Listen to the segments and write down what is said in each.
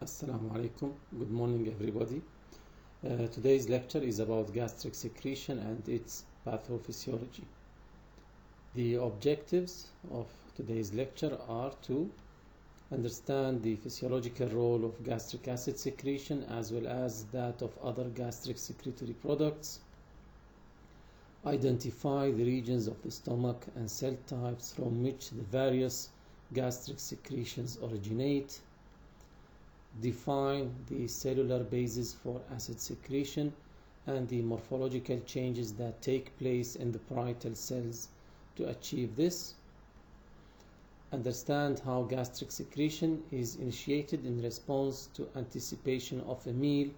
Assalamu alaikum. Good morning, everybody. Today's lecture is about gastric secretion and its pathophysiology. The objectives of today's lecture are to understand the physiological role of gastric acid secretion as well as that of other gastric secretory products, identify the regions of the stomach and cell types from which the various gastric secretions originate, define the cellular basis for acid secretion and the morphological changes that take place in the parietal cells to achieve this, understand how gastric secretion is initiated in response to anticipation of a meal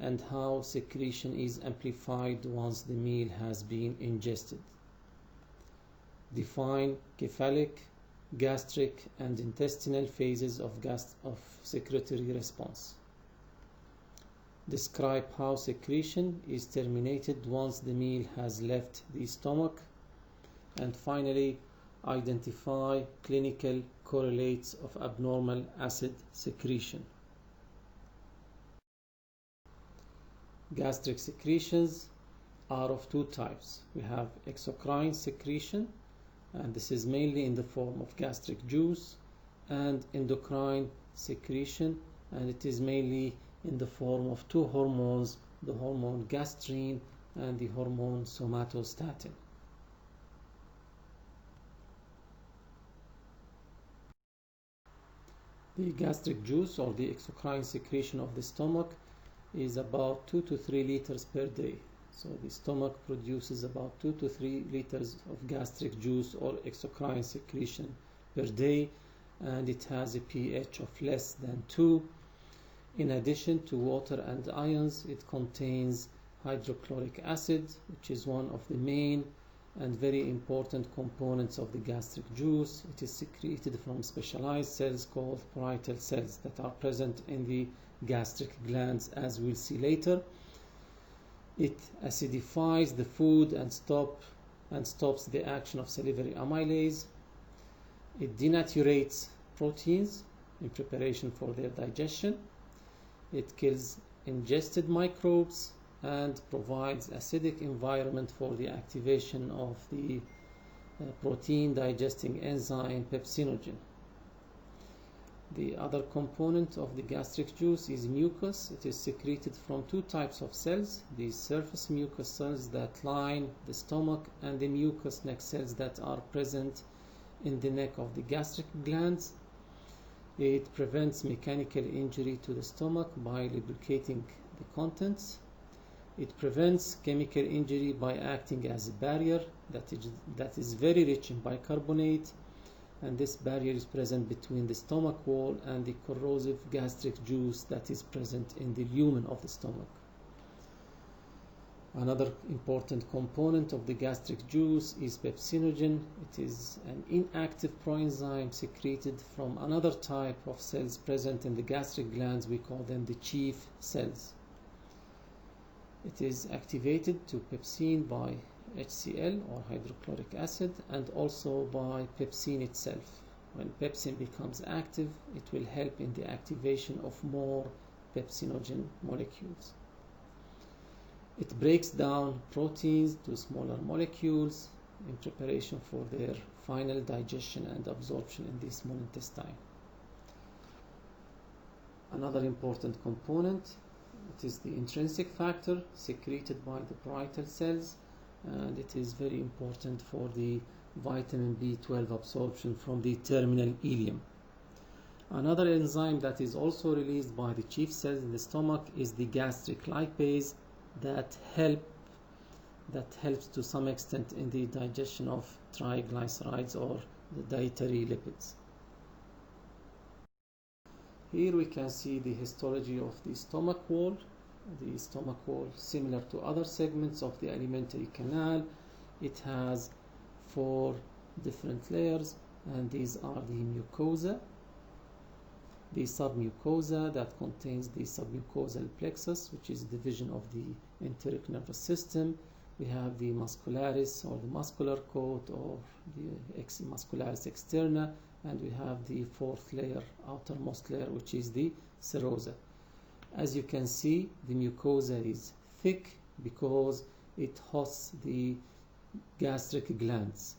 and how secretion is amplified once the meal has been ingested. Define cephalic, gastric and intestinal phases of secretory response. Describe how secretion is terminated once the meal has left the stomach. And finally, identify clinical correlates of abnormal acid secretion. Gastric secretions are of two types. We have exocrine secretion, and this is mainly in the form of gastric juice, and endocrine secretion, and it is mainly in the form of two hormones, the hormone gastrin and the hormone somatostatin. The gastric juice or the exocrine secretion of the stomach is about 2 to 3 liters per day. So the stomach produces about 2 to 3 liters of gastric juice or exocrine secretion per day, and it has a pH of less than 2. In addition to water and ions, it contains hydrochloric acid, which is one of the main and very important components of the gastric juice. It is secreted from specialized cells called parietal cells that are present in the gastric glands, as we'll see later. It acidifies the food and stops the action of salivary amylase. It denaturates proteins in preparation for their digestion. It kills ingested microbes and provides acidic environment for the activation of the protein digesting enzyme pepsinogen. The other component of the gastric juice is mucus. It is secreted from two types of cells, the surface mucus cells that line the stomach and the mucous neck cells that are present in the neck of the gastric glands. It prevents mechanical injury to the stomach by lubricating the contents. It prevents chemical injury by acting as a barrier that is very rich in bicarbonate, and this barrier is present between the stomach wall and the corrosive gastric juice that is present in the lumen of the stomach. Another important component of the gastric juice is pepsinogen. It is an inactive proenzyme secreted from another type of cells present in the gastric glands. We call them the chief cells. It is activated to pepsin by HCl or hydrochloric acid and also by pepsin itself. When pepsin becomes active, it will help in the activation of more pepsinogen molecules. It breaks down proteins to smaller molecules in preparation for their final digestion and absorption in the small intestine. Another important component, it is the intrinsic factor secreted by the parietal cells, and it is very important for the vitamin B12 absorption from the terminal ileum. Another enzyme that is also released by the chief cells in the stomach is the gastric lipase that helps to some extent in the digestion of triglycerides or the dietary lipids. Here we can see the histology of the stomach wall. The stomach wall, similar to other segments of the alimentary canal, it has 4 different layers, and these are the mucosa, the submucosa that contains the submucosal plexus, which is a division of the enteric nervous system. We have the muscularis or the muscular coat or the muscularis externa, and we have the fourth layer, outermost layer, which is the serosa. As you can see, the mucosa is thick because it hosts the gastric glands.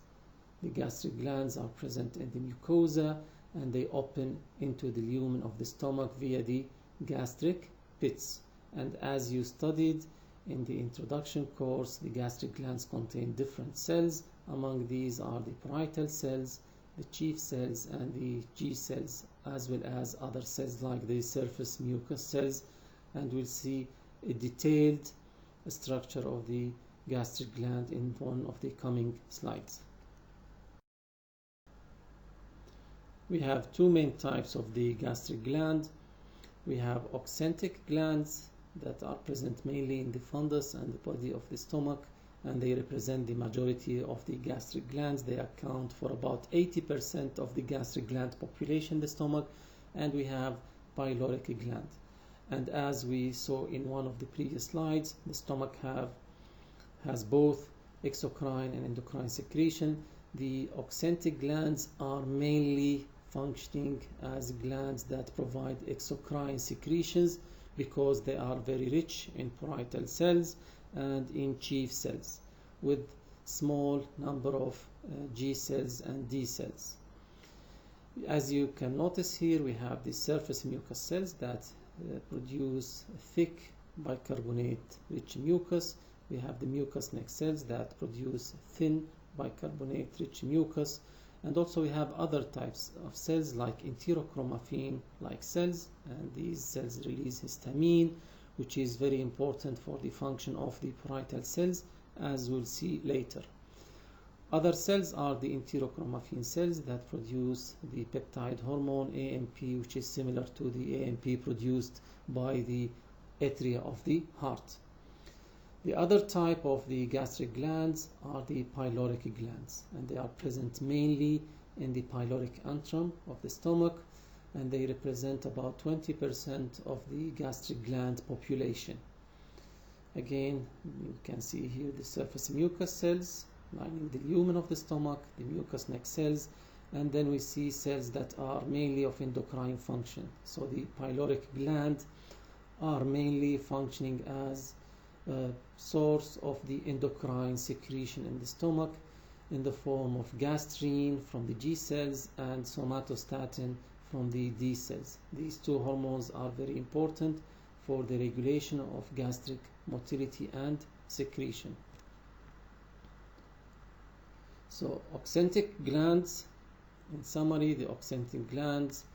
The gastric glands are present in the mucosa, and they open into the lumen of the stomach via the gastric pits. And as you studied in the introduction course, the gastric glands contain different cells. Among these are the parietal cells, the chief cells, and the G cells, as well as other cells like the surface mucous cells. And we'll see a detailed structure of the gastric gland in one of the coming slides. We have two main types of the gastric gland. We have oxyntic glands that are present mainly in the fundus and the body of the stomach, and they represent the majority of the gastric glands. They account for about 80% of the gastric gland population in the stomach. And we have pyloric gland. And as we saw in one of the previous slides, the stomach has both exocrine and endocrine secretion. The oxyntic glands are mainly functioning as glands that provide exocrine secretions because they are very rich in parietal cells and in chief cells, with small number of G cells and D cells. As you can notice here, we have the surface mucous cells that produce thick bicarbonate rich mucus. We have the mucous neck cells that produce thin bicarbonate rich mucus, and also we have other types of cells like enterochromaffin like cells, and these cells release histamine, which is very important for the function of the parietal cells, as we'll see later. Other cells are the enterochromaffin cells that produce the peptide hormone AMP, which is similar to the AMP produced by the atria of the heart. The other type of the gastric glands are the pyloric glands, and they are present mainly in the pyloric antrum of the stomach, and they represent about 20% of the gastric gland population. Again, you can see here the surface mucous cells lining the lumen of the stomach, the mucous neck cells, and then we see cells that are mainly of endocrine function. So the pyloric gland are mainly functioning as source of the endocrine secretion in the stomach in the form of gastrin from the G cells and somatostatin from the D cells. These two hormones are very important for the regulation of gastric motility and secretion. So oxyntic glands, in summary, the oxyntic glands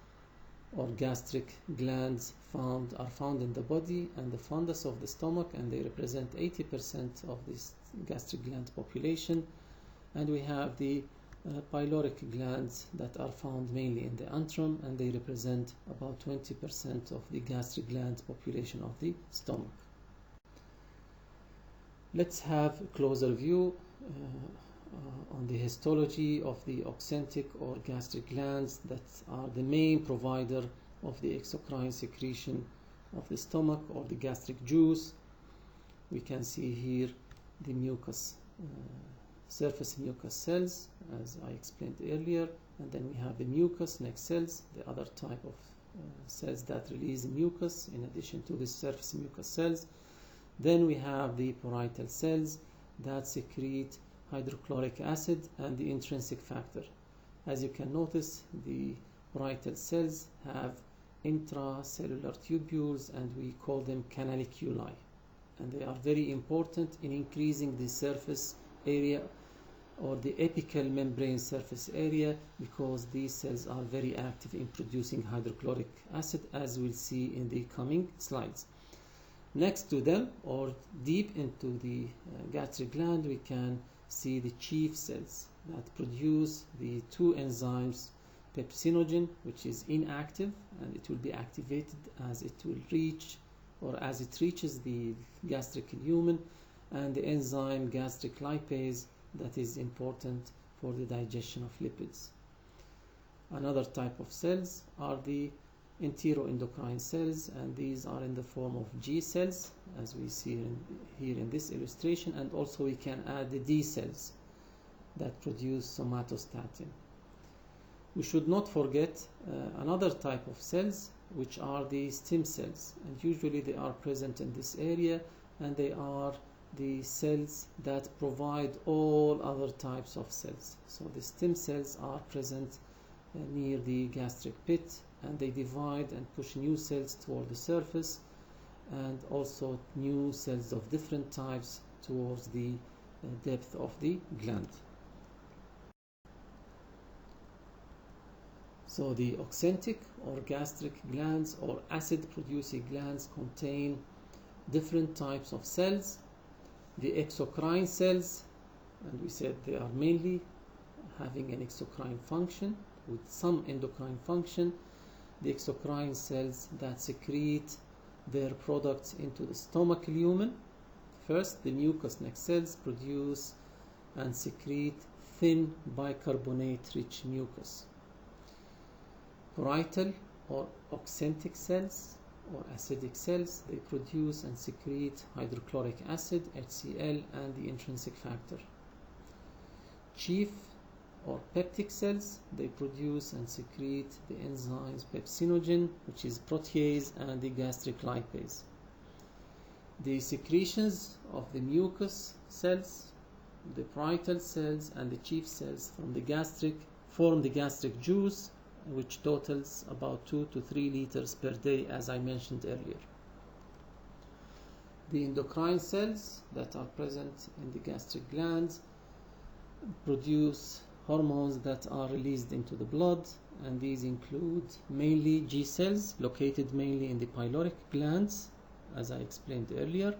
or gastric glands are found in the body and the fundus of the stomach, and they represent 80% of this gastric gland population. And we have the pyloric glands that are found mainly in the antrum, and they represent about 20% of the gastric gland population of the stomach. Let's have a closer view on the histology of the oxyntic or gastric glands that are the main provider of the exocrine secretion of the stomach or the gastric juice. We can see here the mucus, surface mucus cells, as I explained earlier, and then we have the mucus neck cells, the other type of cells that release mucus in addition to the surface mucus cells. Then we have the parietal cells that secrete hydrochloric acid and the intrinsic factor. As you can notice, the parietal cells have intracellular tubules, and we call them canaliculi, and they are very important in increasing the surface area or the apical membrane surface area, because these cells are very active in producing hydrochloric acid, as we'll see in the coming slides. Next to them, or deep into the gastric gland, we can see the chief cells that produce the two enzymes, pepsinogen, which is inactive, and it will be activated as it will reach or as it reaches the gastric lumen, and the enzyme gastric lipase that is important for the digestion of lipids. Another type of cells are the enteroendocrine cells, and these are in the form of G cells, as we see here in this illustration, and also we can add the D cells that produce somatostatin. We should not forget another type of cells, which are the stem cells, and usually they are present in this area, and they are the cells that provide all other types of cells. So the stem cells are present near the gastric pit, and they divide and push new cells toward the surface, and also new cells of different types towards the depth of the gland. So the oxyntic or gastric glands or acid-producing glands contain different types of cells. The exocrine cells, and we said they are mainly having an exocrine function with some endocrine function. The exocrine cells that secrete their products into the stomach lumen. First, the mucous neck cells produce and secrete thin bicarbonate-rich mucus. Parietal or oxyntic cells or acidic cells, they produce and secrete hydrochloric acid, HCl, and the intrinsic factor. Chief or peptic cells, they produce and secrete the enzymes pepsinogen, which is protease, and the gastric lipase. The secretions of the mucus cells, the parietal cells, and the chief cells from the gastric form the gastric juice, which totals about 2 to 3 liters per day, as I mentioned earlier. The endocrine cells that are present in the gastric glands produce hormones that are released into the blood, and these include mainly G cells located mainly in the pyloric glands, as I explained earlier,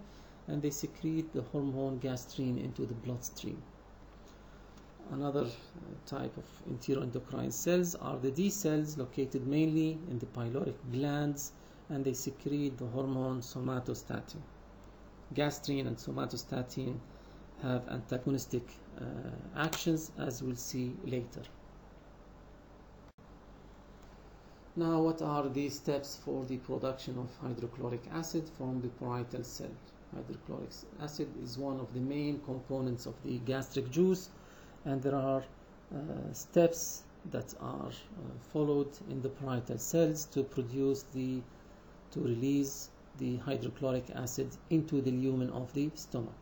and they secrete the hormone gastrin into the bloodstream. Another type of enteroendocrine cells are the D cells located mainly in the pyloric glands, and they secrete the hormone somatostatin. Gastrin and somatostatin have antagonistic actions, as we'll see later. Now, what are the steps for the production of hydrochloric acid from the parietal cell? Hydrochloric acid is one of the main components of the gastric juice, and there are steps that are followed in the parietal cells to release the hydrochloric acid into the lumen of the stomach.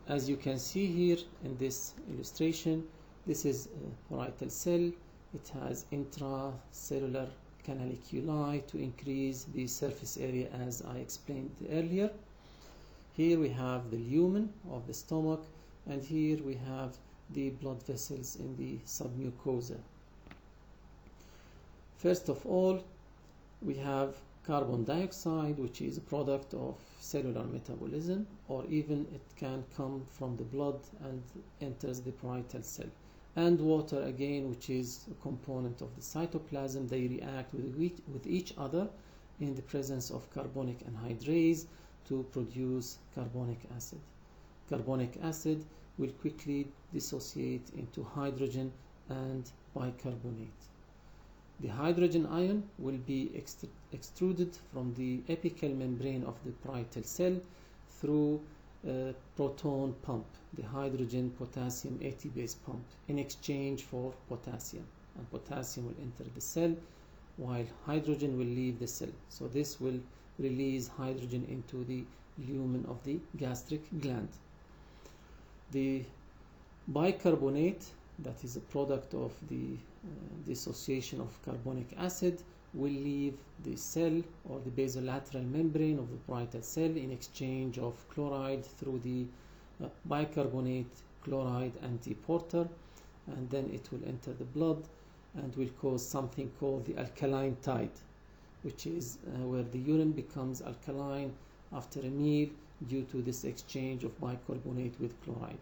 As you can see here in this illustration, this is a parietal cell. It has intracellular canaliculi to increase the surface area, as I explained earlier. Here we have the lumen of the stomach, and here we have the blood vessels in the submucosa. First of all, we have carbon dioxide, which is a product of cellular metabolism, or even it can come from the blood and enters the parietal cell. And water again, which is a component of the cytoplasm. They react with each other in the presence of carbonic anhydrase to produce carbonic acid. Carbonic acid will quickly dissociate into hydrogen and bicarbonate. The hydrogen ion will be extruded from the apical membrane of the parietal cell through a proton pump, the hydrogen potassium ATPase pump, in exchange for potassium. And potassium will enter the cell while hydrogen will leave the cell. So this will release hydrogen into the lumen of the gastric gland. The bicarbonate, that is a product of the dissociation of carbonic acid, will leave the cell or the basolateral membrane of the parietal cell in exchange of chloride through the bicarbonate chloride antiporter, and then it will enter the blood and will cause something called the alkaline tide, which is where the urine becomes alkaline after a meal due to this exchange of bicarbonate with chloride.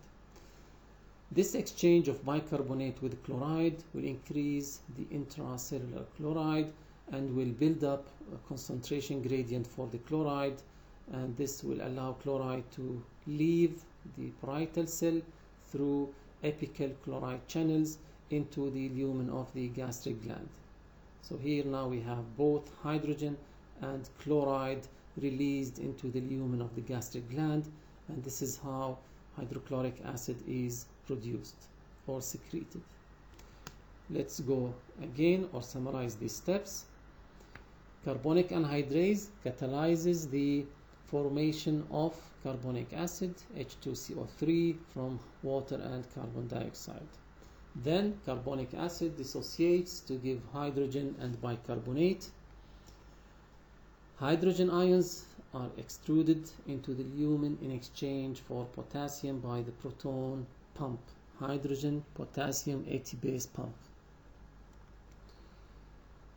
This exchange of bicarbonate with chloride will increase the intracellular chloride and will build up a concentration gradient for the chloride, and this will allow chloride to leave the parietal cell through apical chloride channels into the lumen of the gastric gland. So here now we have both hydrogen and chloride released into the lumen of the gastric gland, and this is how hydrochloric acid is produced or secreted. let's go again or summarize these steps. Carbonic anhydrase catalyzes the formation of carbonic acid, H2CO3, from water and carbon dioxide. Then carbonic acid dissociates to give hydrogen and bicarbonate. Hydrogen ions are extruded into the lumen in exchange for potassium by the proton pump, hydrogen potassium ATPase pump.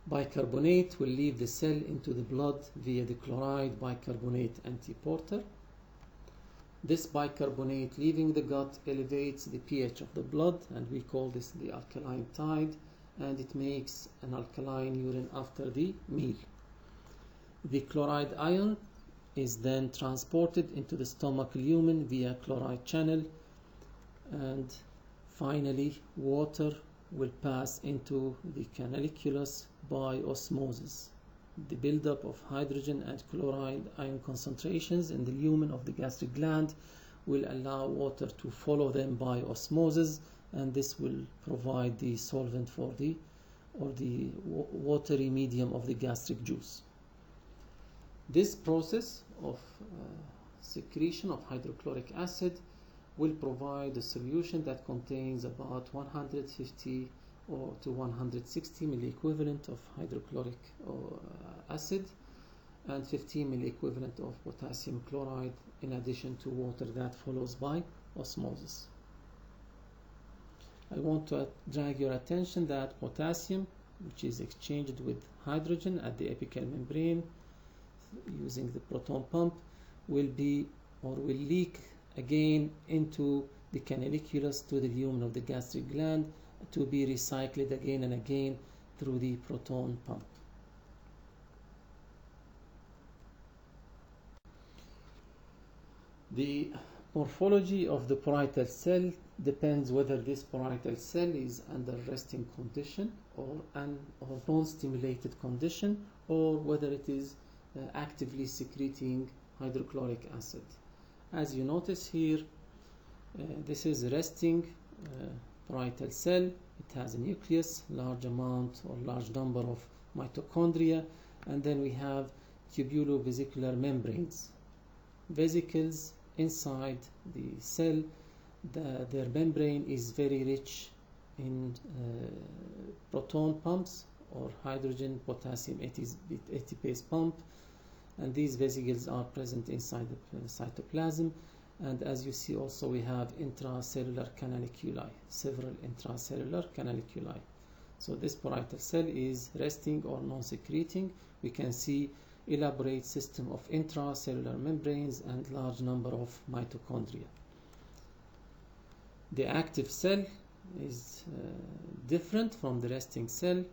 Bicarbonate will leave the cell into the blood via the chloride bicarbonate antiporter. This bicarbonate leaving the gut elevates the pH of the blood, and we call this the alkaline tide, and it makes an alkaline urine after the meal. The chloride ion is then transported into the stomach lumen via chloride channel, and finally water will pass into the canaliculus by osmosis. The buildup of hydrogen and chloride ion concentrations in the lumen of the gastric gland will allow water to follow them by osmosis, and this will provide the solvent for the watery medium of the gastric juice. This process of secretion of hydrochloric acid will provide a solution that contains about 150 or to 160 milliequivalent of hydrochloric acid and 15 milliequivalent of potassium chloride, in addition to water that follows by osmosis. I want to drag your attention that potassium, which is exchanged with hydrogen at the apical membrane using the proton pump, will leak again into the canaliculus to the lumen of the gastric gland to be recycled again and again through the proton pump. The morphology of the parietal cell depends whether this parietal cell is under resting condition or non-stimulated condition, or whether it is actively secreting hydrochloric acid. As you notice here, this is a resting parietal cell. It has a nucleus, large amount or large number of mitochondria, and then we have tubulovesicular membranes, vesicles inside the cell. Their membrane is very rich in proton pumps or hydrogen potassium ATPase pump, and these vesicles are present inside the cytoplasm. And as you see also, we have intracellular canaliculi, several intracellular canaliculi. So this parietal cell is resting or non-secreting. We can see elaborate system of intracellular membranes and large number of mitochondria. The active cell is different from the resting cell.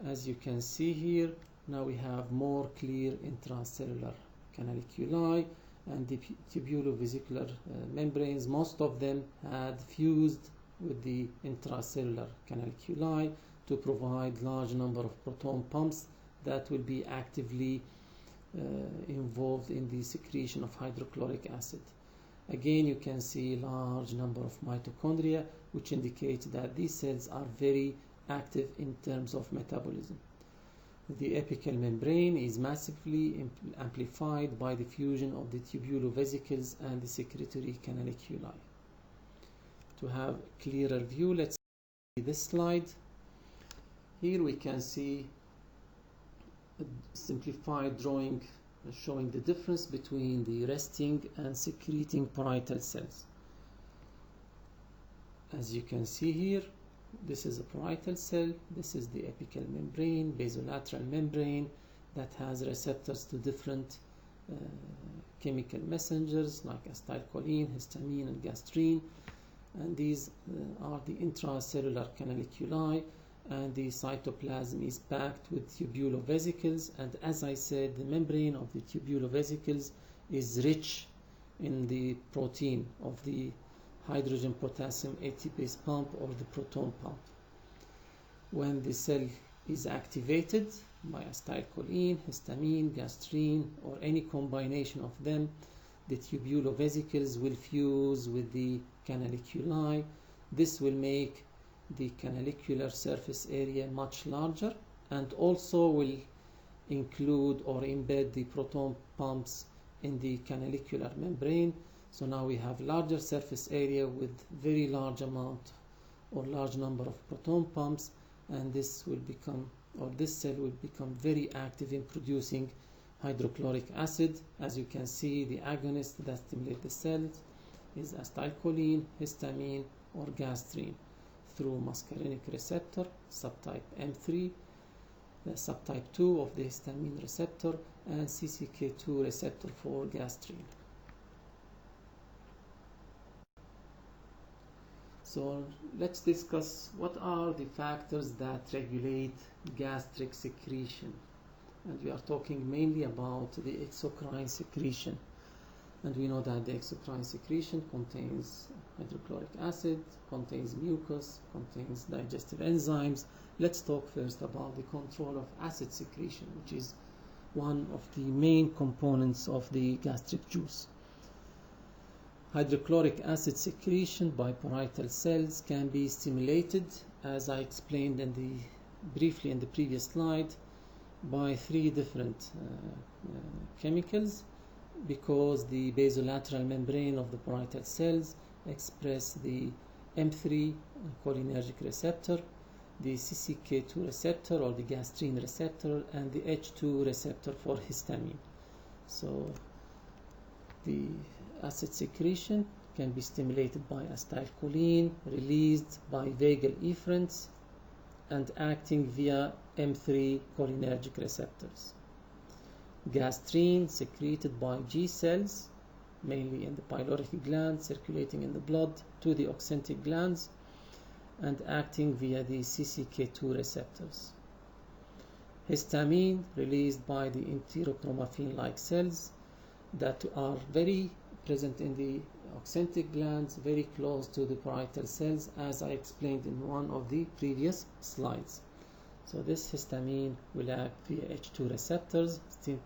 As you can see here, now we have more clear intracellular canaliculi, and the tubulovesicular membranes, most of them had fused with the intracellular canaliculi to provide large number of proton pumps that will be actively involved in the secretion of hydrochloric acid. Again, you can see large number of mitochondria, which indicates that these cells are very active in terms of metabolism. The apical membrane is massively amplified by the fusion of the tubulovesicles and the secretory canaliculi. To have a clearer view, let's see this slide. Here we can see a simplified drawing showing the difference between the resting and secreting parietal cells. As you can see here, this is a parietal cell, this is the apical membrane, basolateral membrane that has receptors to different chemical messengers like acetylcholine, histamine, and gastrin, and these are the intracellular canaliculi, and the cytoplasm is packed with tubulovesicles, and as I said, the membrane of the tubulovesicles is rich in the protein of the hydrogen potassium ATPase pump or the proton pump. When the cell is activated by acetylcholine, histamine, gastrin, or any combination of them, the tubulovesicles will fuse with the canaliculi. This will make the canalicular surface area much larger, and also will include or embed the proton pumps in the canalicular membrane. So now we have larger surface area with very large amount or large number of proton pumps, and this will become, or this cell will become very active in producing hydrochloric acid. As you can see, the agonist that stimulate the cells is acetylcholine, histamine, or gastrin through muscarinic receptor subtype M3, the subtype 2 of the histamine receptor, and CCK2 receptor for gastrin. So let's discuss what are the factors that regulate gastric secretion. And we are talking mainly about the exocrine secretion. And we know that the exocrine secretion contains hydrochloric acid, contains mucus, contains digestive enzymes. Let's talk first about the control of acid secretion, which is one of the main components of the gastric juice. Hydrochloric acid secretion by parietal cells can be stimulated, as I explained briefly in the previous slide, by three different chemicals, because the basolateral membrane of the parietal cells express the M3 cholinergic receptor, the CCK2 receptor or the gastrin receptor, and the H2 receptor for histamine. So the acid secretion can be stimulated by acetylcholine, released by vagal efferents, and acting via M3 cholinergic receptors. Gastrin secreted by G cells, mainly in the pyloric gland, circulating in the blood to the oxyntic glands, and acting via the CCK2 receptors. Histamine released by the enterochromaffin-like cells that are very present in the oxyntic glands, very close to the parietal cells, as I explained in one of the previous slides. So this histamine will act via H2 receptors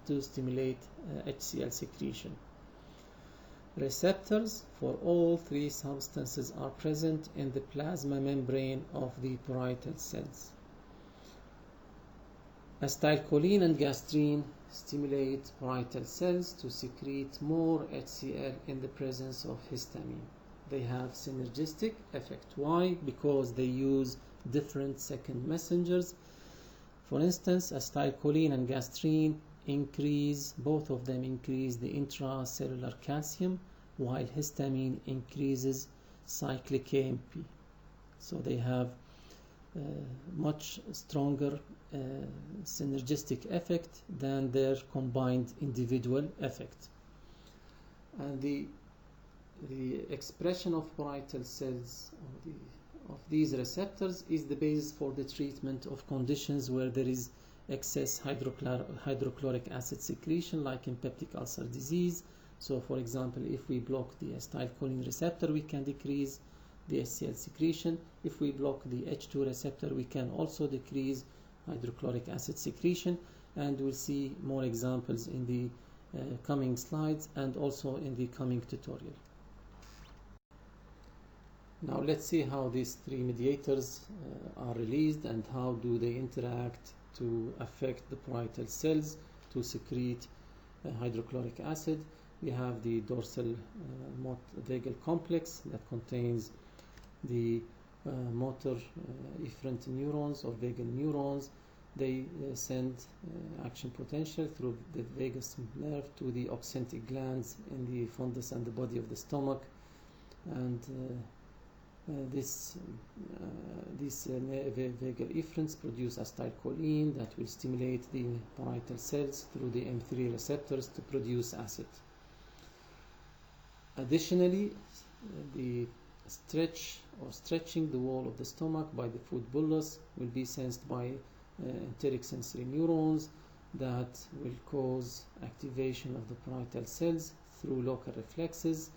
to stimulate HCl secretion. Receptors for all three substances are present in the plasma membrane of the parietal cells. Acetylcholine and gastrin stimulate parietal cells to secrete more HCl in the presence of histamine. They have synergistic effect. Why? Because they use different second messengers. For instance, acetylcholine and gastrin both of them increase the intracellular calcium, while histamine increases cyclic AMP. So they have much stronger synergistic effect than their combined individual effect. And the expression of parietal cells of these receptors is the basis for the treatment of conditions where there is excess hydrochloric acid secretion, like in peptic ulcer disease. So for example, if we block the acetylcholine receptor, we can decrease the HCl secretion. If we block the H2 receptor, we can also decrease hydrochloric acid secretion, and we'll see more examples in the coming slides and also in the coming tutorial. Now let's see how these three mediators are released and how do they interact to affect the parietal cells to secrete hydrochloric acid. We have the dorsal vagal complex that contains the motor efferent neurons or vagal neurons. They send action potential through the vagus nerve to the oxyntic glands in the fundus and the body of the stomach, and these vagal efferents produce acetylcholine that will stimulate the parietal cells through the M3 receptors to produce acid. Additionally, the stretching the wall of the stomach by the food bolus will be sensed by enteric sensory neurons that will cause activation of the parietal cells through local reflexes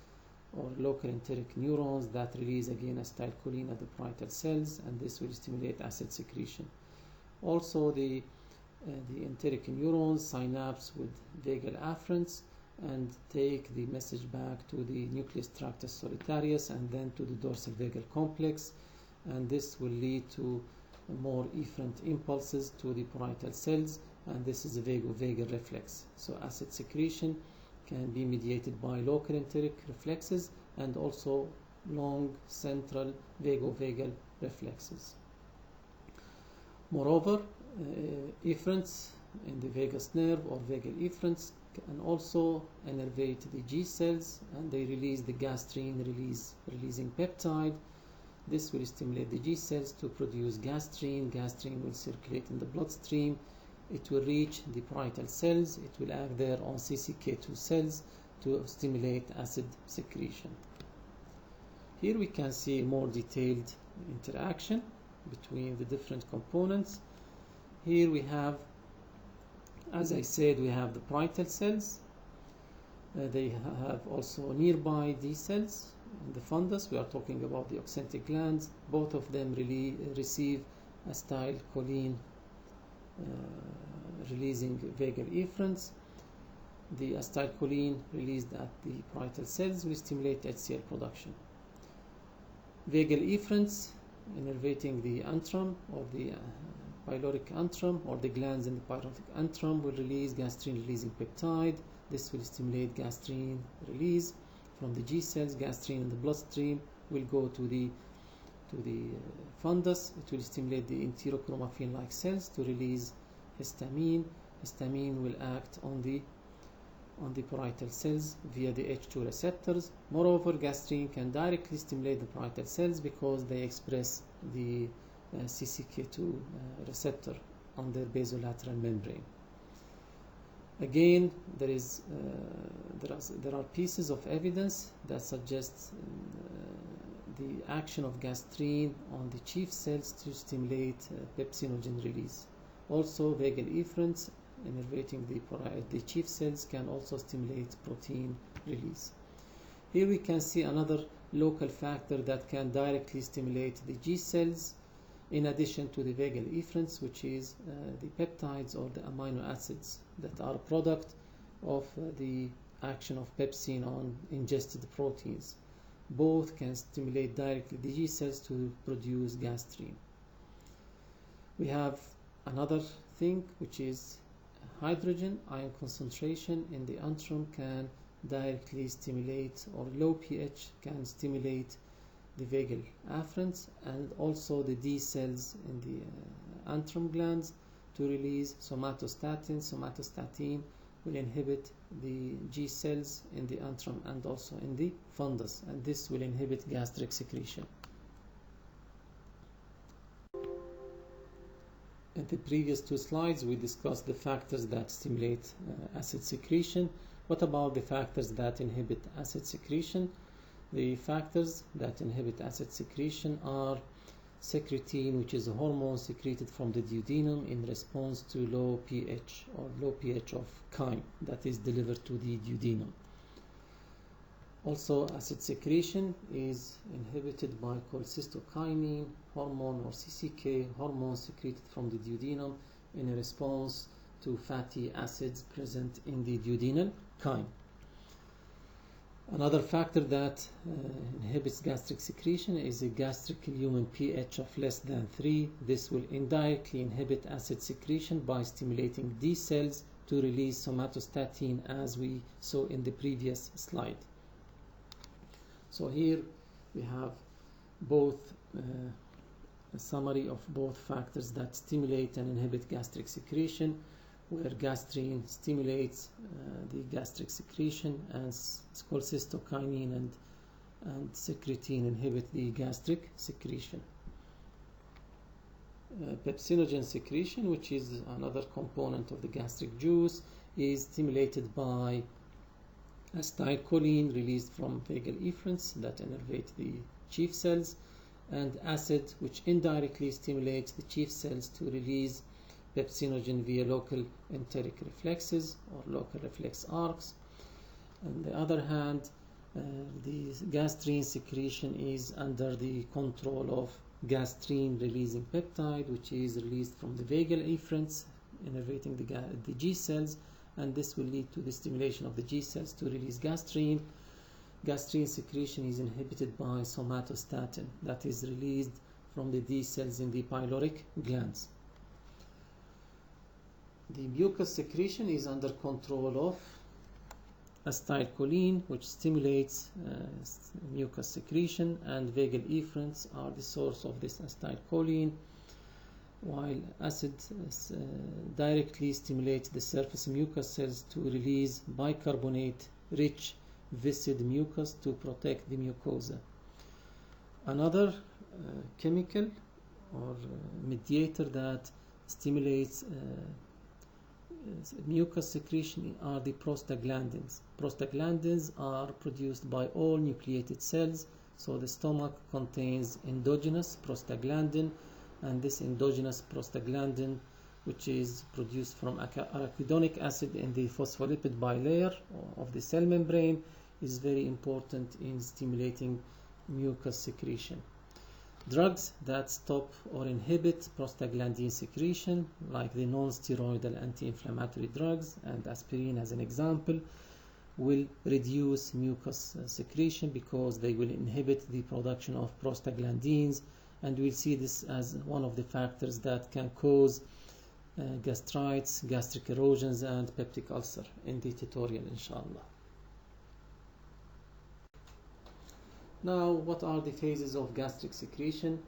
or local enteric neurons that release again acetylcholine at the parietal cells, and this will stimulate acid secretion. Also, the enteric neurons synapse with vagal afferents and take the message back to the nucleus tractus solitarius and then to the dorsal vagal complex, and this will lead to more efferent impulses to the parietal cells, and this is a vagovagal reflex. So acid secretion can be mediated by local enteric reflexes and also long central vagovagal reflexes. Moreover, efferents in the vagus nerve or vagal efferents can also innervate the G cells, and they release the gastrin releasing peptide. This will stimulate the G cells to produce gastrin. Gastrin will circulate in the bloodstream. It will reach the parietal cells. It will act there on CCK2 cells to stimulate acid secretion. Here we can see a more detailed interaction between the different components. Here we have, as I said, we have the parietal cells. They have also nearby D cells. In the fundus, we are talking about the oxyntic glands. Both of them receive acetylcholine releasing vagal efferents. The acetylcholine released at the parietal cells will stimulate HCl production. Vagal efferents innervating the antrum or the pyloric antrum or the glands in the pyloric antrum will release gastrin releasing peptide. This will stimulate gastrin release from the G cells. Gastrin in the bloodstream will go to the fundus. It will stimulate the enterochromaffin-like cells to release histamine. Histamine will act on the parietal cells via the H2 receptors. Moreover, gastrin can directly stimulate the parietal cells because they express the CCK2 receptor on their basolateral membrane. Again, there are pieces of evidence that suggest the action of gastrin on the chief cells to stimulate pepsinogen release. Also, vagal efferents innervating the chief cells can also stimulate protein release. Here we can see another local factor that can directly stimulate the G cells in addition to the vagal efferents, which is the peptides or the amino acids that are a product of the action of pepsin on ingested proteins. Both can stimulate directly the G cells to produce gastrin. We have another thing, which is hydrogen ion concentration in the antrum can directly stimulate, or low pH can stimulate the vagal afferents and also the D cells in the antrum glands to release somatostatin. Somatostatin will inhibit the G cells in the antrum and also in the fundus, and this will inhibit gastric secretion. In the previous two slides, we discussed the factors that stimulate acid secretion. What about the factors that inhibit acid secretion? The factors that inhibit acid secretion are secretin, which is a hormone secreted from the duodenum in response to low pH or low pH of chyme that is delivered to the duodenum. Also, acid secretion is inhibited by cholecystokinin hormone or CCK hormone secreted from the duodenum in response to fatty acids present in the duodenal chyme. Another factor that inhibits gastric secretion is a gastric lumen pH of less than 3. This will indirectly inhibit acid secretion by stimulating D cells to release somatostatin, as we saw in the previous slide. So here we have both a summary of both factors that stimulate and inhibit gastric secretion, where gastrin stimulates the gastric secretion and cholecystokinin and secretin inhibit the gastric secretion. Pepsinogen secretion, which is another component of the gastric juice, is stimulated by acetylcholine released from vagal efferents that innervate the chief cells, and acid, which indirectly stimulates the chief cells to release pepsinogen via local enteric reflexes or local reflex arcs. On the other hand, the gastrin secretion is under the control of gastrin releasing peptide, which is released from the vagal efferents innervating the G cells, and this will lead to the stimulation of the G cells to release gastrin. Gastrin secretion is inhibited by somatostatin that is released from the D cells in the pyloric glands. The mucus secretion is under control of acetylcholine, which stimulates mucus secretion, and vagal efferents are the source of this acetylcholine, while acid directly stimulates the surface mucus cells to release bicarbonate-rich viscid mucus to protect the mucosa. Another chemical or mediator that stimulates mucus secretion are the prostaglandins. Prostaglandins are produced by all nucleated cells, so the stomach contains endogenous prostaglandin, and this endogenous prostaglandin, which is produced from arachidonic acid in the phospholipid bilayer of the cell membrane, is very important in stimulating mucus secretion. Drugs that stop or inhibit prostaglandin secretion, like the non-steroidal anti-inflammatory drugs and aspirin as an example, will reduce mucus secretion because they will inhibit the production of prostaglandins, and we'll see this as one of the factors that can cause gastritis, gastric erosions, and peptic ulcer in the tutorial, inshallah. Now, what are the phases of gastric secretion?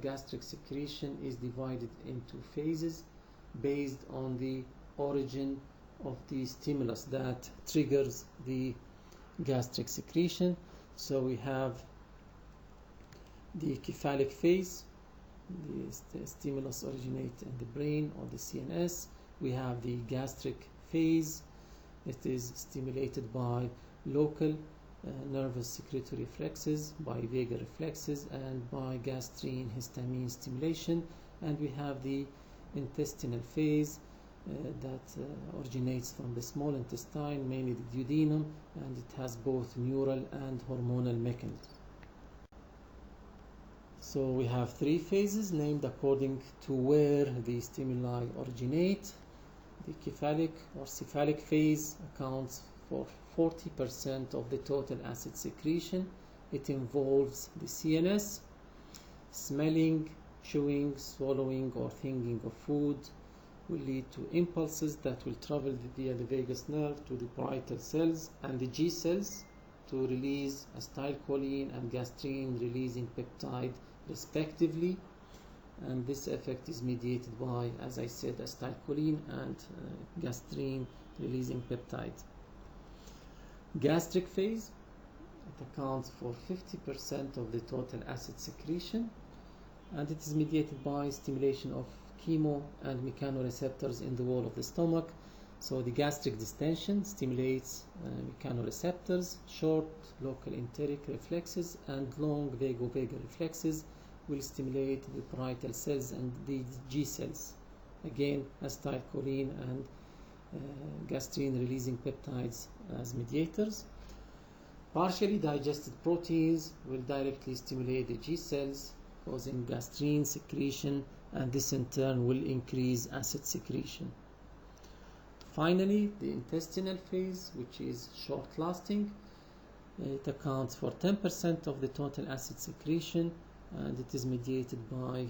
Gastric secretion is divided into phases based on the origin of the stimulus that triggers the gastric secretion. So we have the cephalic phase. The stimulus originates in the brain or the CNS. We have the gastric phase. It is stimulated by local nervous secretory reflexes, by vagal reflexes, and by gastrin histamine stimulation. And we have the intestinal phase that originates from the small intestine, mainly the duodenum, and it has both neural and hormonal mechanisms. So we have three phases named according to where the stimuli originate. The cephalic or cephalic phase accounts for 40% of the total acid secretion. It involves the CNS. Smelling, chewing, swallowing, or thinking of food will lead to impulses that will travel via the vagus nerve to the parietal cells and the G cells to release acetylcholine and gastrin releasing peptide respectively, and this effect is mediated by, as I said, acetylcholine and gastrin releasing peptide. Gastric phase, it accounts for 50% of the total acid secretion, and it is mediated by stimulation of chemo and mechanoreceptors in the wall of the stomach. So the gastric distension stimulates mechanoreceptors, short local enteric reflexes and long vagovagal reflexes will stimulate the parietal cells and the G cells. Again, acetylcholine and gastrin releasing peptides as mediators. Partially digested proteins will directly stimulate the G cells, causing gastrin secretion, and this in turn will increase acid secretion. Finally, the intestinal phase, which is short lasting, it accounts for 10% of the total acid secretion, and it is mediated by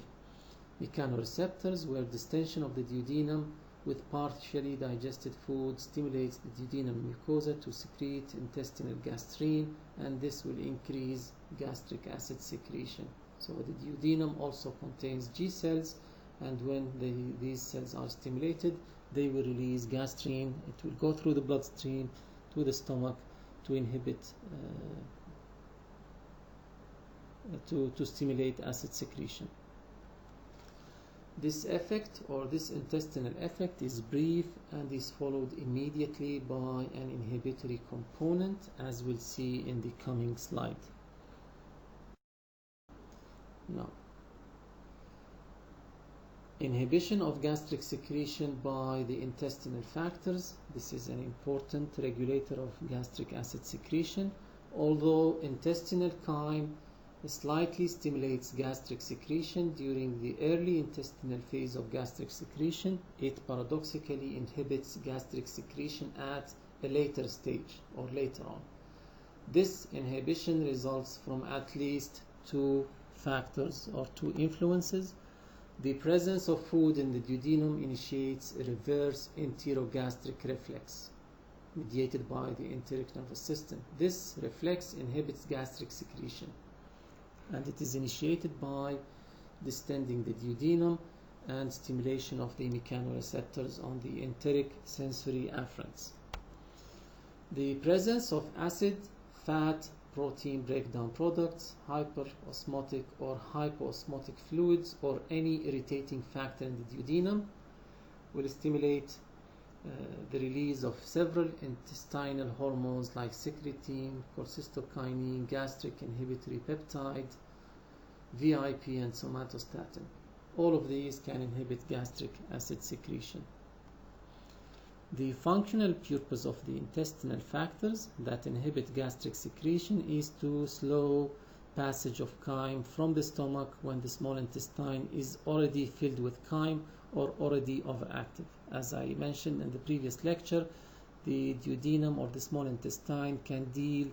mechanoreceptors, where distension of the duodenum with partially digested food stimulates the duodenum mucosa to secrete intestinal gastrin, and this will increase gastric acid secretion. So the duodenum also contains G cells, and when these cells are stimulated, they will release gastrin. It will go through the bloodstream to the stomach to inhibit, to stimulate acid secretion. This effect or this intestinal effect is brief and is followed immediately by an inhibitory component, as we'll see in the coming slide. Now, inhibition of gastric secretion by the intestinal factors. This is an important regulator of gastric acid secretion. Although intestinal chyme slightly stimulates gastric secretion during the early intestinal phase of gastric secretion, it paradoxically inhibits gastric secretion at a later stage or later on. This inhibition results from at least two factors or two influences. The presence of food in the duodenum initiates a reverse enterogastric reflex mediated by the enteric nervous system. This reflex inhibits gastric secretion, and it is initiated by distending the duodenum and stimulation of the mechanoreceptors on the enteric sensory afferents. The presence of acid, fat, protein breakdown products, hyperosmotic or hypoosmotic fluids, or any irritating factor in the duodenum will stimulate the release of several intestinal hormones like secretin, cholecystokinin, gastric inhibitory peptide, VIP, and somatostatin. All of these can inhibit gastric acid secretion. The functional purpose of the intestinal factors that inhibit gastric secretion is to slow passage of chyme from the stomach when the small intestine is already filled with chyme or already overactive. As I mentioned in the previous lecture, the duodenum or the small intestine can deal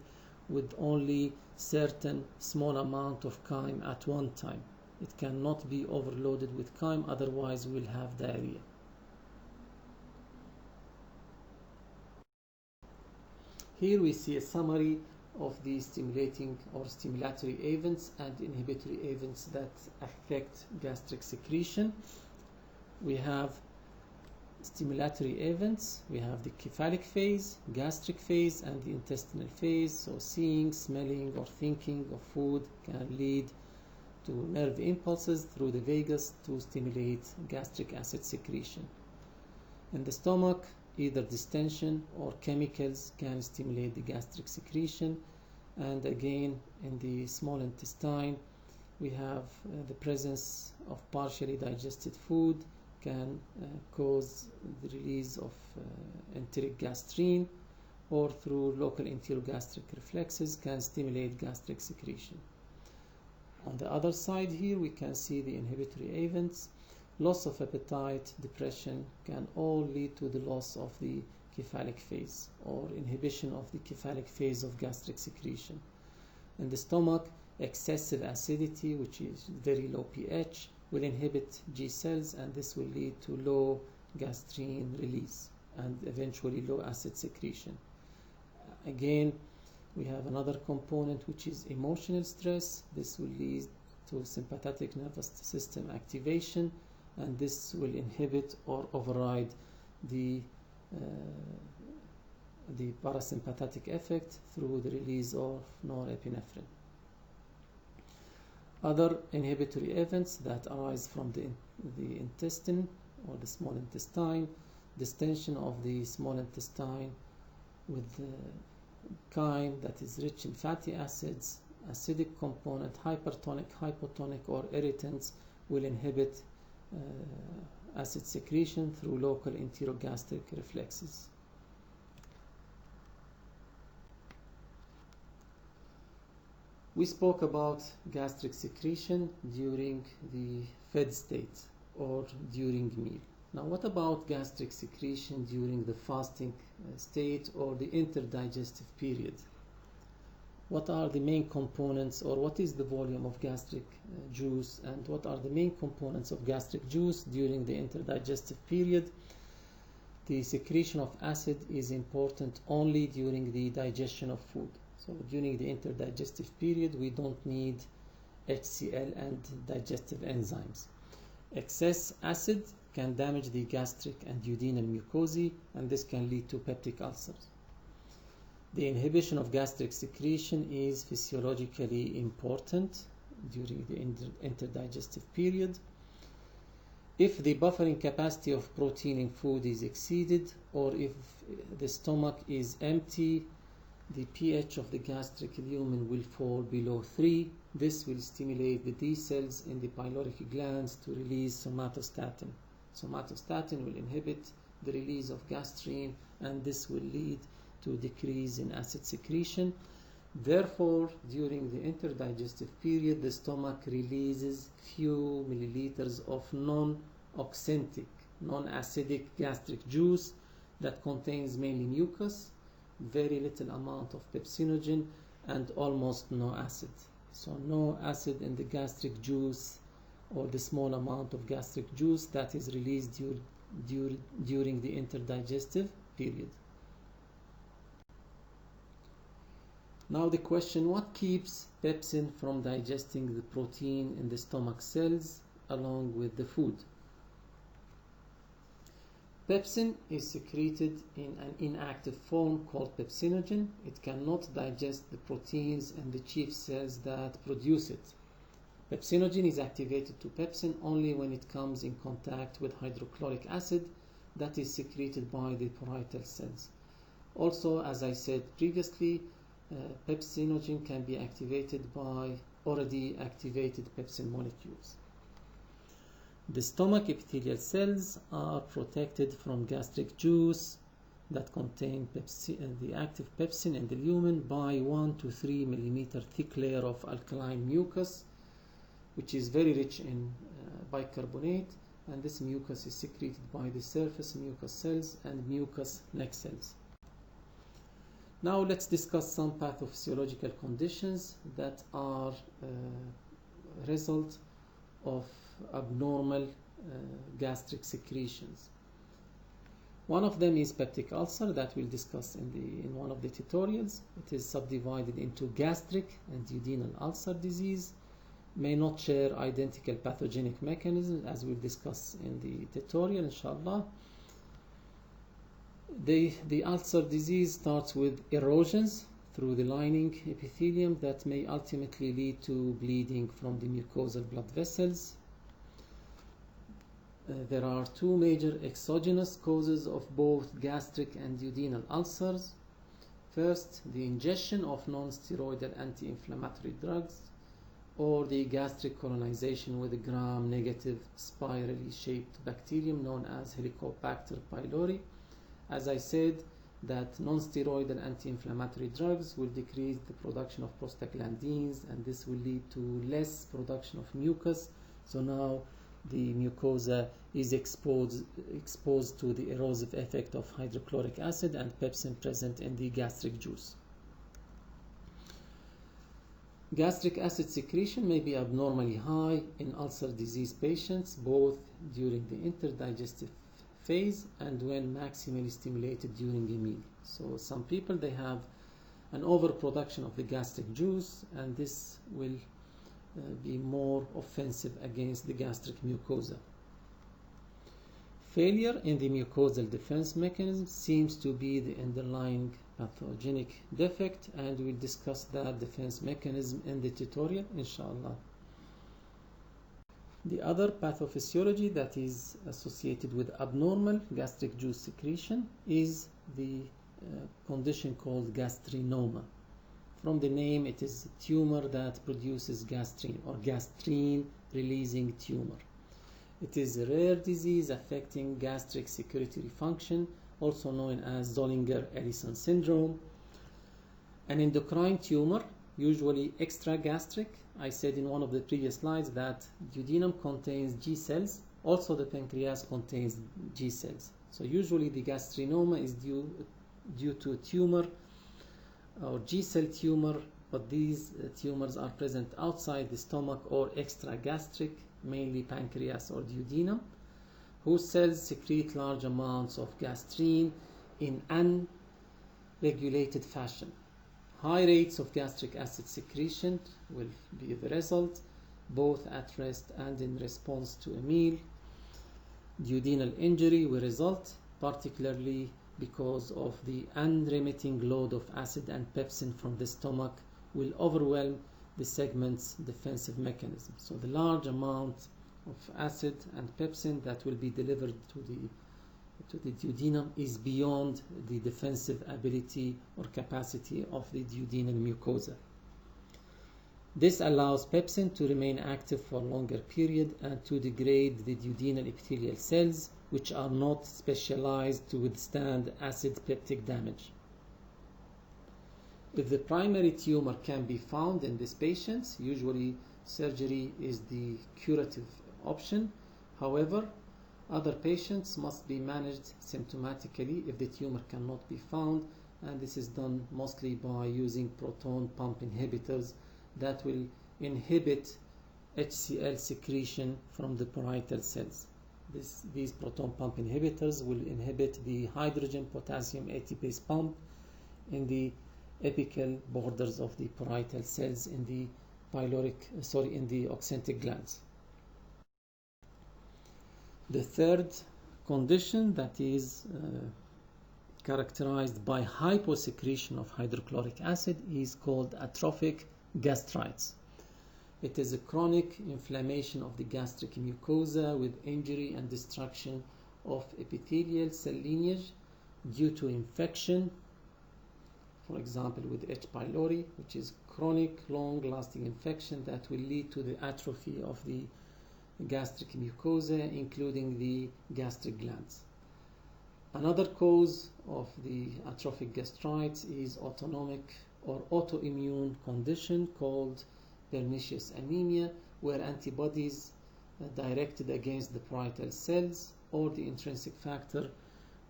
with only certain small amount of chyme at one time. It cannot be overloaded with chyme, otherwise we will have diarrhea. Here we see a summary of the stimulating or stimulatory events and inhibitory events that affect gastric secretion. We have stimulatory events, we have the cephalic phase, gastric phase, and the intestinal phase. So seeing, smelling, or thinking of food can lead to nerve impulses through the vagus to stimulate gastric acid secretion. In the stomach, either distension or chemicals can stimulate the gastric secretion. And again, in the small intestine, we have the presence of partially digested food can cause the release of enteric gastrin, or through local enterogastric reflexes can stimulate gastric secretion. On the other side here, we can see the inhibitory events. Loss of appetite, depression can all lead to the loss of the cephalic phase or inhibition of the cephalic phase of gastric secretion. In the stomach, excessive acidity, which is very low pH, will inhibit G cells, and this will lead to low gastrin release and eventually low acid secretion. Again, we have another component, which is emotional stress. This will lead to sympathetic nervous system activation, and this will inhibit or override the parasympathetic effect through the release of norepinephrine. Other inhibitory events that arise from the intestine or the small intestine, distension of the small intestine with chyme that is rich in fatty acids, acidic component, hypertonic, hypotonic, or irritants will inhibit acid secretion through local enterogastric reflexes. We spoke about gastric secretion during the fed state or during meal. Now, what about gastric secretion during the fasting state or the interdigestive period? What are the main components, or what is the volume of gastric juice, and what are the main components of gastric juice during the interdigestive period? The secretion of acid is important only during the digestion of food. So during the interdigestive period, we don't need HCl and digestive enzymes. Excess acid can damage the gastric and duodenal mucosae, and this can lead to peptic ulcers. The inhibition of gastric secretion is physiologically important during the interdigestive period. If the buffering capacity of protein in food is exceeded, or if the stomach is empty, the pH of the gastric lumen will fall below 3. This will stimulate the D cells in the pyloric glands to release somatostatin. Somatostatin will inhibit the release of gastrin, and this will lead to decrease in acid secretion. Therefore, during the interdigestive period, the stomach releases few milliliters of non-oxyntic, non-acidic gastric juice that contains mainly mucus, very little amount of pepsinogen, and almost no acid. So no acid in the gastric juice or the small amount of gastric juice that is released during the interdigestive period. Now the question, what keeps pepsin from digesting the protein in the stomach cells along with the food? Pepsin is secreted in an inactive form called pepsinogen. It cannot digest the proteins and the chief cells that produce it. Pepsinogen is activated to pepsin only when it comes in contact with hydrochloric acid that is secreted by the parietal cells. Also, as I said previously, pepsinogen can be activated by already activated pepsin molecules. The stomach epithelial cells are protected from gastric juice that contain the active pepsin in the lumen by 1 to 3 millimeter thick layer of alkaline mucus, which is very rich in bicarbonate, and this mucus is secreted by the surface mucus cells and mucus neck cells. Now let's discuss some pathophysiological conditions that are a result of abnormal gastric secretions. One of them is peptic ulcer that we'll discuss in one of the tutorials. It is subdivided into gastric and duodenal ulcer disease, may not share identical pathogenic mechanisms as we'll discuss in the tutorial, inshallah. The ulcer disease starts with erosions through the lining epithelium that may ultimately lead to bleeding from the mucosal blood vessels. There are two major exogenous causes of both gastric and duodenal ulcers. First, the ingestion of non-steroidal anti-inflammatory drugs, or the gastric colonization with a gram-negative spirally shaped bacterium known as Helicobacter pylori. As I said, that non-steroidal anti-inflammatory drugs will decrease the production of prostaglandins, and this will lead to less production of mucus. So now the mucosa is exposed to the erosive effect of hydrochloric acid and pepsin present in the gastric juice. Gastric acid secretion may be abnormally high in ulcer disease patients, both during the interdigestive phase and when maximally stimulated during a meal. So some people, they have an overproduction of the gastric juice, and this will be more offensive against the gastric mucosa. Failure in the mucosal defense mechanism seems to be the underlying pathogenic defect, and we'll discuss that defense mechanism in the tutorial, inshallah. The other pathophysiology that is associated with abnormal gastric juice secretion is the condition called gastrinoma. From the name, it is a tumor that produces gastrin or gastrine releasing tumor. It is a rare disease affecting gastric secretory function, also known as Zollinger-Ellison syndrome. An endocrine tumor, usually extragastric. I said in one of the previous slides that duodenum contains G cells, also the pancreas contains G cells. So usually the gastrinoma is due to a tumor or G cell tumor, but these tumors are present outside the stomach or extragastric, mainly pancreas or duodenum, whose cells secrete large amounts of gastrine in unregulated fashion. High rates of gastric acid secretion will be the result, both at rest and in response to a meal. Duodenal injury will result, particularly because of the unremitting load of acid and pepsin from the stomach will overwhelm the segment's defensive mechanism. So the large amount of acid and pepsin that will be delivered to the duodenum is beyond the defensive ability or capacity of the duodenal mucosa. This allows pepsin to remain active for a longer period and to degrade the duodenal epithelial cells, which are not specialized to withstand acid peptic damage. If the primary tumor can be found in these patients, usually surgery is the curative option. However, other patients must be managed symptomatically if the tumor cannot be found, and this is done mostly by using proton pump inhibitors that will inhibit HCl secretion from the parietal cells. These proton pump inhibitors will inhibit the hydrogen potassium ATPase pump in the apical borders of the parietal cells in the in the oxyntic glands. The third condition that is characterized by hyposecretion of hydrochloric acid is called atrophic gastritis. It is a chronic inflammation of the gastric mucosa with injury and destruction of epithelial cell lineage due to infection, for example with H. pylori, which is chronic long-lasting infection that will lead to the atrophy of the gastric mucosa, including the gastric glands. Another cause of the atrophic gastritis is autonomic or autoimmune condition called pernicious anemia, where antibodies directed against the parietal cells or the intrinsic factor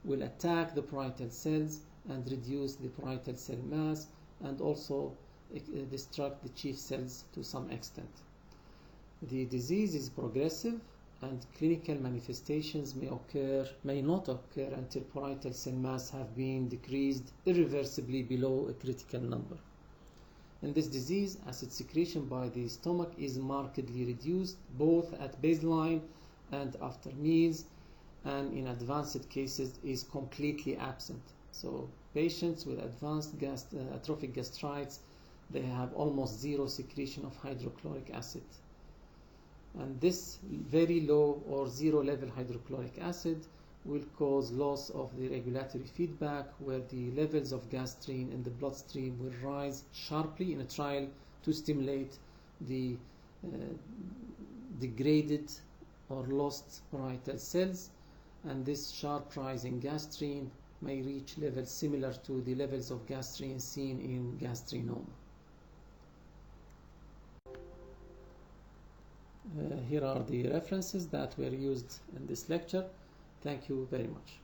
will attack the parietal cells and reduce the parietal cell mass and also destruct the chief cells to some extent. The disease is progressive and clinical manifestations may not occur until parietal cell mass have been decreased irreversibly below a critical number. In this disease, acid secretion by the stomach is markedly reduced both at baseline and after meals, and in advanced cases is completely absent. So patients with advanced atrophic gastritis, they have almost zero secretion of hydrochloric acid. And this very low or zero level hydrochloric acid will cause loss of the regulatory feedback, where the levels of gastrin in the bloodstream will rise sharply in a trial to stimulate the degraded or lost parietal cells, and this sharp rise in gastrin may reach levels similar to the levels of gastrin seen in gastrinoma. Here are the references that were used in this lecture. Thank you very much.